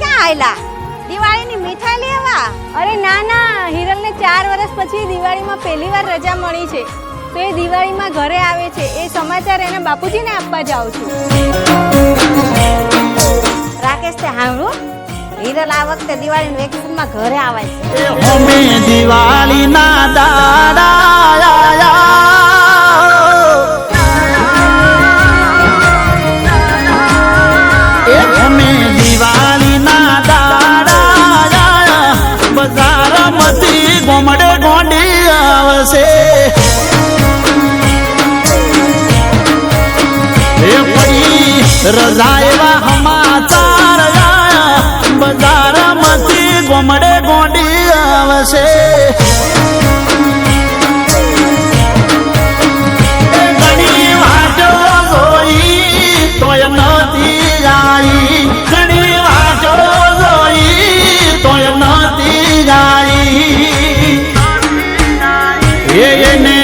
ક્યાં આયલા? દિવાળીની મીઠાઈ લેવા? અરે ના ના, હિરલને 4 વર્ષ પછી દિવાળીમાં પહેલી વાર રજા મળી છે, તો એ દિવાળીમાં ઘરે આવે છે. એ સમાચાર એના બાપુજીને આપવા જાઉં છું. રાકેશ તે સાંભળ્યું? હિરલ આ વખતે દિવાળીના વેકેશનમાં ઘરે આવે છે. અમે દિવાળીના દાડા અમે દિવાળીના દાડા બજારમાંથી ગોમડે ગોંડી આવશે. એ પડી રજા એવા સમાચાર બજારમાંથી ગોમડે ગોંડી આવશે. ઘણી વાતો જોઈ તોય નથી આવી, ઘણી વાતો જોઈ તોય નથી આવી. એને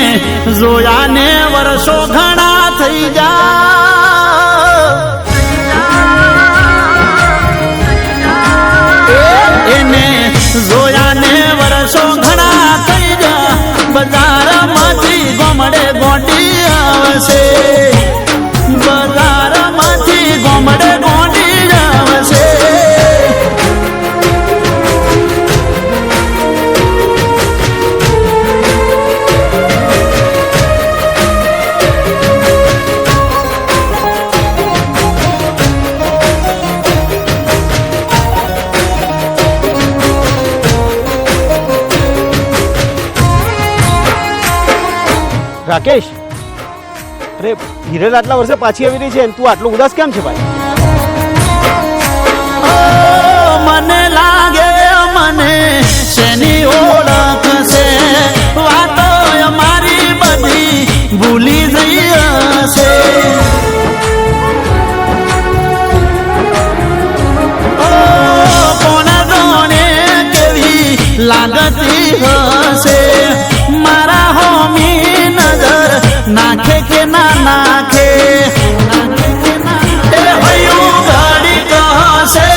જોયાને વર્ષો ઘણા થઈ એને જોયાને વર્ષો ઘણા થઈ જા. બજારમાંથી ગોમડે ગોંડી આવશે, બજારમાંથી ગોમડે ગોંડી આવશે. રાકેશ, અરે હિરલ આટલા વર્ષે પાછી આવી રહી છે, તું આટલો ઉદાસ કેમ છે ભાઈ? મને લાગે મને શેની ઓળખ છે, વાતો અમારી બધી ભૂલી જઈ હશે. કોણ જાણે કેવી લાગતી હશે, મારા હોમી નજર નાખે કે ના નાખે. એ હૈયું ગાડી કહશે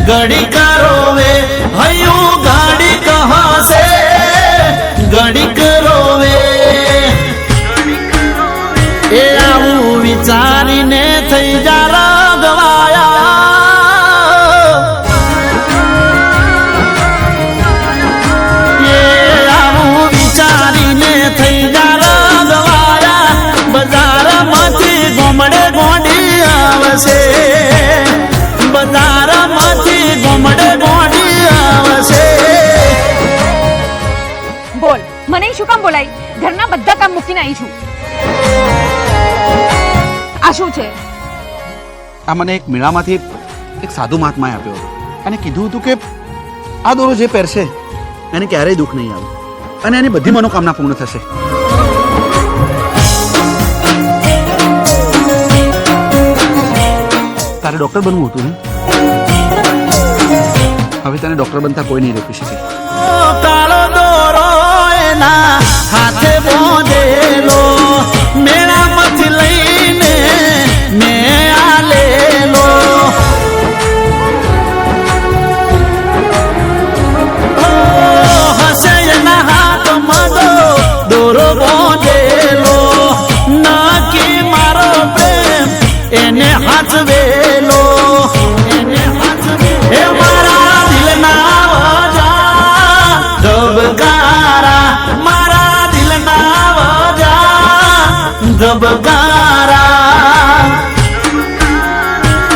ગડી કરોવે, હૈયું ગાડી કહશે ગડી કરોવે. એ આવું વિચારીને થઈ જા રગવાયા. એ આવું વિચારીને થઈ જા રગવાયા. બજારમાંથી ગોમડે ગોંડી આવશે, બજારમાંથી ગોમડે ગોંડી આવશે. બોલ, મને શું કામ બોલાઈ? ઘરના બધા કામ મૂકીને આવી છું. આ શું છે? આ મને એક મેળામાંથી એક સાધુ મહાત્માએ આપ્યો હતો અને કીધું હતું કે આ દોરો જે પહેરશે એને ક્યારેય દુઃખ નહીં આવે અને એની બધી મનોકામના પૂર્ણ થશે. તારે ડોક્ટર બનવું હતું ને? હવે તને ડોક્ટર બનતા કોઈ નહીં રોકી શકે. કાળો દોરો એના હાથે બોંધેલો, મેળામાંથી લઈને મેં આલેલો. હસે એના હાથમાં દોરો બોંધેલો, નાકી મારો પ્રેમ એને હાચવેલો. એ મારા દિલના વજા ધબકારા, મારા દિલના વજા ધબકારા.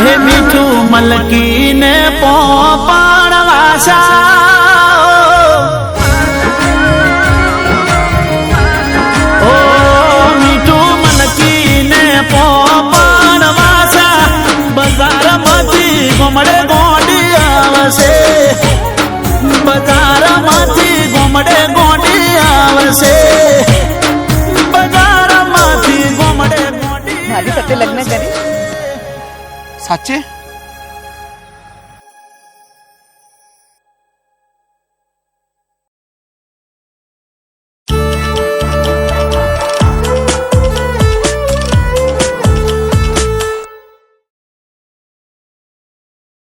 હે મીઠું મલકીને પોપણ વાસા, ઓ મીઠું મલકીને પોપણ વાસા. બજારમાંથી ગોમડે ગોંડી આવશે, બજારમાંથી ગોમડે ગોંડી આવશે, બજારમાંથી ગોમડે ગોંડી. મારી સાથે લગ્ન કરી? સાચે?